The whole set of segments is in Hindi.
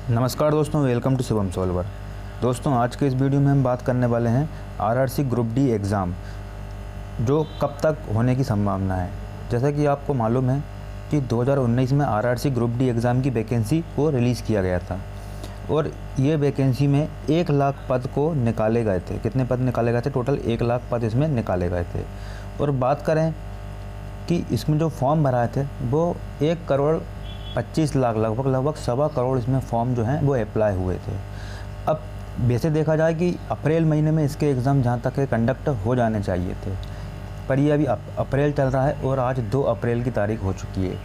नमस्कार दोस्तों, वेलकम टू शिवम सॉल्वर। दोस्तों, आज के इस वीडियो में हम बात करने वाले हैं आरआरसी ग्रुप डी एग्ज़ाम जो कब तक होने की संभावना है। जैसा कि आपको मालूम है कि 2019 में आरआरसी ग्रुप डी एग्ज़ाम की वैकेंसी को रिलीज़ किया गया था और ये वैकेंसी में 1 लाख पद को निकाले गए थे। कितने पद निकाले गए थे? टोटल 1 लाख पद इसमें निकाले गए थे। और बात करें कि इसमें जो फॉर्म भराए थे वो 1 करोड़ 25 लाख लगभग 1.25 करोड़ इसमें फॉर्म जो हैं वो अप्लाई हुए थे। अब वैसे देखा जाए कि अप्रैल महीने में इसके एग्ज़ाम जहाँ तक है कंडक्ट हो जाने चाहिए थे, पर ये अभी अप्रैल चल रहा है और आज 2 अप्रैल की तारीख हो चुकी है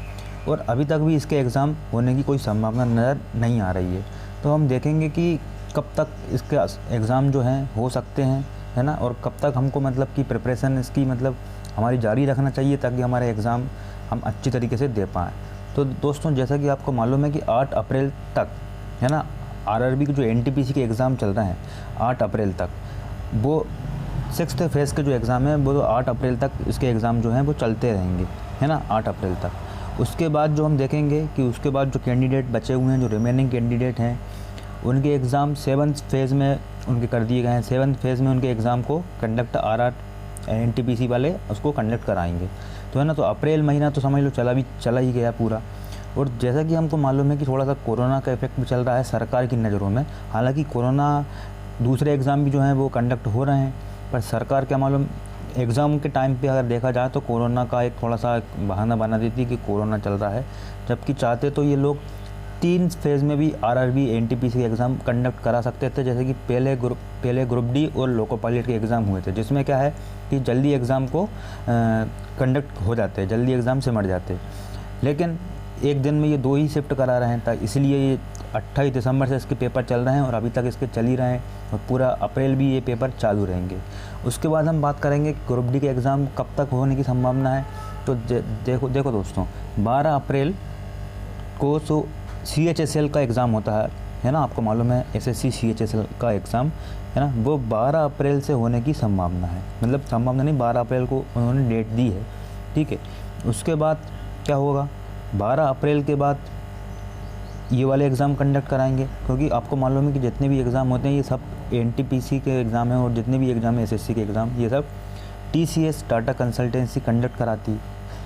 और अभी तक भी इसके एग्ज़ाम होने की कोई संभावना नज़र नहीं आ रही है। तो हम देखेंगे कि कब तक इसके एग्ज़ाम जो हैं हो सकते हैं, है ना, और कब तक हमको मतलब कि प्रिपरेशन इसकी मतलब हमारी जारी रखना चाहिए ताकि हमारे एग्ज़ाम हम अच्छी तरीके से दे पाएँ। तो दोस्तों, जैसा कि आपको मालूम है कि 8 अप्रैल तक, है ना, आरआरबी के जो एनटीपीसी के एग्ज़ाम चल रहे हैं 8 अप्रैल तक, वो 6th फेज़ के जो एग्ज़ाम है वो 8 अप्रैल तक इसके एग्ज़ाम जो हैं वो चलते रहेंगे, है ना, 8 अप्रैल तक। उसके बाद जो हम देखेंगे कि उसके बाद जो कैंडिडेट बचे हुए हैं, जो रिमेनिंग कैंडिडेट हैं, उनके एग्ज़ाम 7th फेज़ में उनके कर दिए गए हैं। 7th फेज़ में उनके एग्ज़ाम को कंडक्ट एनटीपीसी वाले उसको कंडक्ट कराएंगे। तो है ना, तो अप्रैल महीना तो समझ लो चला ही गया पूरा। और जैसा कि हमको मालूम है कि थोड़ा सा कोरोना का इफेक्ट भी चल रहा है सरकार की नज़रों में। हालांकि कोरोना दूसरे एग्ज़ाम भी जो हैं वो कंडक्ट हो रहे हैं, पर सरकार क्या मालूम एग्ज़ाम के टाइम पे अगर देखा जाए तो कोरोना का एक थोड़ा सा बहाना बना देती कि कोरोना चल रहा है, जबकि चाहते तो ये लोग 3 फेज़ में भी आरआरबी एनटीपीसी के एग्ज़ाम कंडक्ट करा सकते थे। जैसे कि पहले ग्रुप डी और लोको पायलट के एग्ज़ाम हुए थे, जिसमें क्या है कि जल्दी एग्ज़ाम को कंडक्ट हो जाते, जल्दी एग्ज़ाम से मर जाते। लेकिन एक दिन में ये 2 ही शिफ्ट करा रहे हैं, इसलिए ये 28 दिसंबर से इसके पेपर चल रहे हैं और अभी तक इसके चल ही रहे हैं और पूरा अप्रैल भी ये पेपर चालू रहेंगे। उसके बाद हम बात करेंगे ग्रुप डी के एग्ज़ाम कब तक होने की संभावना है। तो देखो दोस्तों, 12 अप्रैल को CHSL का एग्ज़ाम होता है ना, आपको मालूम है SSC CHSL का एग्ज़ाम, है ना, वो 12 अप्रैल से होने की संभावना है। मतलब संभावना नहीं, 12 अप्रैल को उन्होंने डेट दी है, ठीक है। उसके बाद क्या होगा, 12 अप्रैल के बाद ये वाले एग्ज़ाम कंडक्ट कराएंगे, क्योंकि आपको मालूम है कि जितने भी एग्ज़ाम होते हैं ये सब NTPC के एग्ज़ाम हैं और जितने भी एग्ज़ाम है SSC के एग्ज़ाम, ये सब TCS टाटा कंसल्टेंसी कंडक्ट कराती।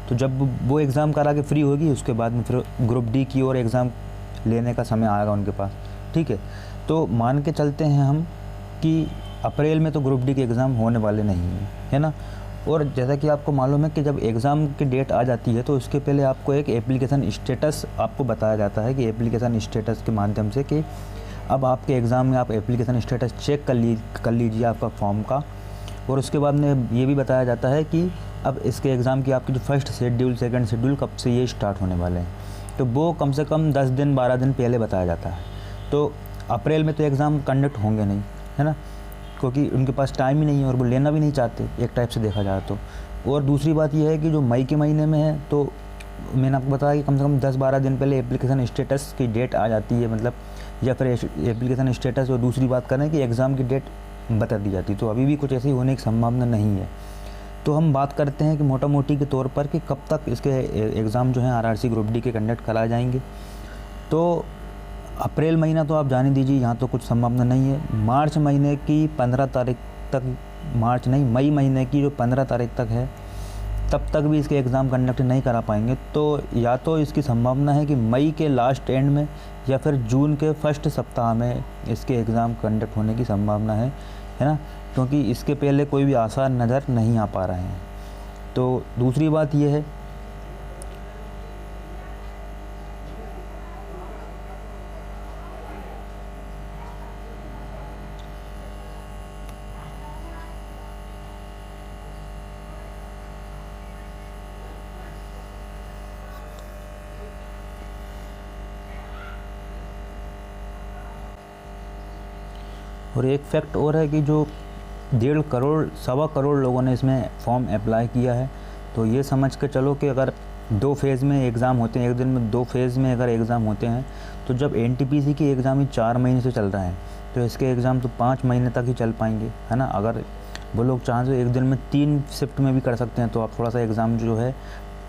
तो जब वो एग्ज़ाम करा के फ्री होगी, उसके बाद में फिर ग्रुप डी की और एग्ज़ाम लेने का समय आएगा उनके पास, ठीक है। तो मान के चलते हैं हम कि अप्रैल में तो ग्रुप डी के एग्ज़ाम होने वाले नहीं हैं, है ना। और जैसा कि आपको मालूम है कि जब एग्ज़ाम की डेट आ जाती है तो उसके पहले आपको एक एप्लीकेशन स्टेटस आपको बताया जाता है कि एप्लीकेशन स्टेटस के माध्यम से कि अब आपके एग्ज़ाम में आप एप्लीकेशन स्टेटस चेक कर लीजिए आपका फॉर्म का। और उसके बाद में ये भी बताया जाता है कि अब इसके एग्ज़ाम की आपकी जो फर्स्ट शेड्यूल, सेकंड शेड्यूल कब से ये स्टार्ट होने वाले हैं, तो वो कम से कम 10 दिन 12 दिन पहले बताया जाता है। तो अप्रैल में तो एग्ज़ाम कंडक्ट होंगे नहीं, है ना, क्योंकि उनके पास टाइम ही नहीं है और वो लेना भी नहीं चाहते एक टाइप से देखा जाए तो। और दूसरी बात यह है कि जो मई के महीने में है, तो मैंने आपको बताया कि कम से कम 10-12 दिन पहले एप्लीकेशन स्टेटस की डेट आ जाती है, मतलब या फिर एप्लीकेशन स्टेटस। और दूसरी बात करें कि एग्ज़ाम की डेट बता दी जाती, तो अभी भी कुछ ऐसी होने की संभावना नहीं है। तो हम बात करते हैं कि मोटा मोटी के तौर पर कि कब तक इसके एग्ज़ाम जो हैं आरआरसी ग्रुप डी के कंडक्ट कराए जाएंगे। तो अप्रैल महीना तो आप जाने दीजिए, यहाँ तो कुछ संभावना नहीं है। मार्च महीने की 15 तारीख तक, मई महीने की जो 15 तारीख तक है, तब तक भी इसके एग्ज़ाम कंडक्ट नहीं करा पाएंगे। तो या तो इसकी संभावना है कि मई के लास्ट एंड में या फिर जून के फर्स्ट सप्ताह में इसके एग्ज़ाम कंडक्ट होने की संभावना है ना, क्योंकि इसके पहले कोई भी आसार नज़र नहीं आ पा रहे हैं। तो दूसरी बात यह है और एक फैक्ट और है कि जो 1.5 करोड़ 1.25 करोड़ लोगों ने इसमें फॉर्म अप्लाई किया है। तो ये समझ के चलो कि अगर 2 फेज़ में एग्ज़ाम होते हैं, एक दिन में 2 फेज़ में अगर एग्ज़ाम होते हैं, तो जब एनटीपीसी की एग्ज़ाम ही 4 महीने से चल रहे हैं, तो इसके एग्ज़ाम तो 5 महीने तक ही चल पाएंगे, है ना। अगर वो लोग चाहें तो एक दिन में 3 शिफ्ट में भी कर सकते हैं, तो आप थोड़ा सा एग्ज़ाम जो है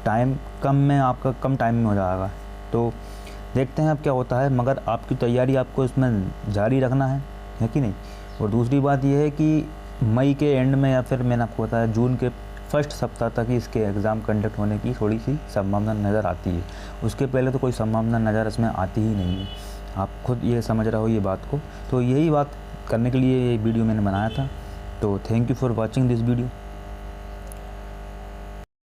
टाइम कम टाइम में हो जाएगा। तो देखते हैं अब क्या होता है, मगर आपकी तैयारी आपको इसमें जारी रखना है कि नहीं। और दूसरी बात यह है कि मई के एंड में या फिर मैंने आपको बताया जून के फर्स्ट सप्ताह तक ही इसके एग्ज़ाम कंडक्ट होने की थोड़ी सी संभावना नज़र आती है। उसके पहले तो कोई संभावना नज़र इसमें आती ही नहीं है, आप खुद ये समझ रहे हो ये बात को। तो यही बात करने के लिए ये वीडियो मैंने बनाया था। तो thank you for watching this video.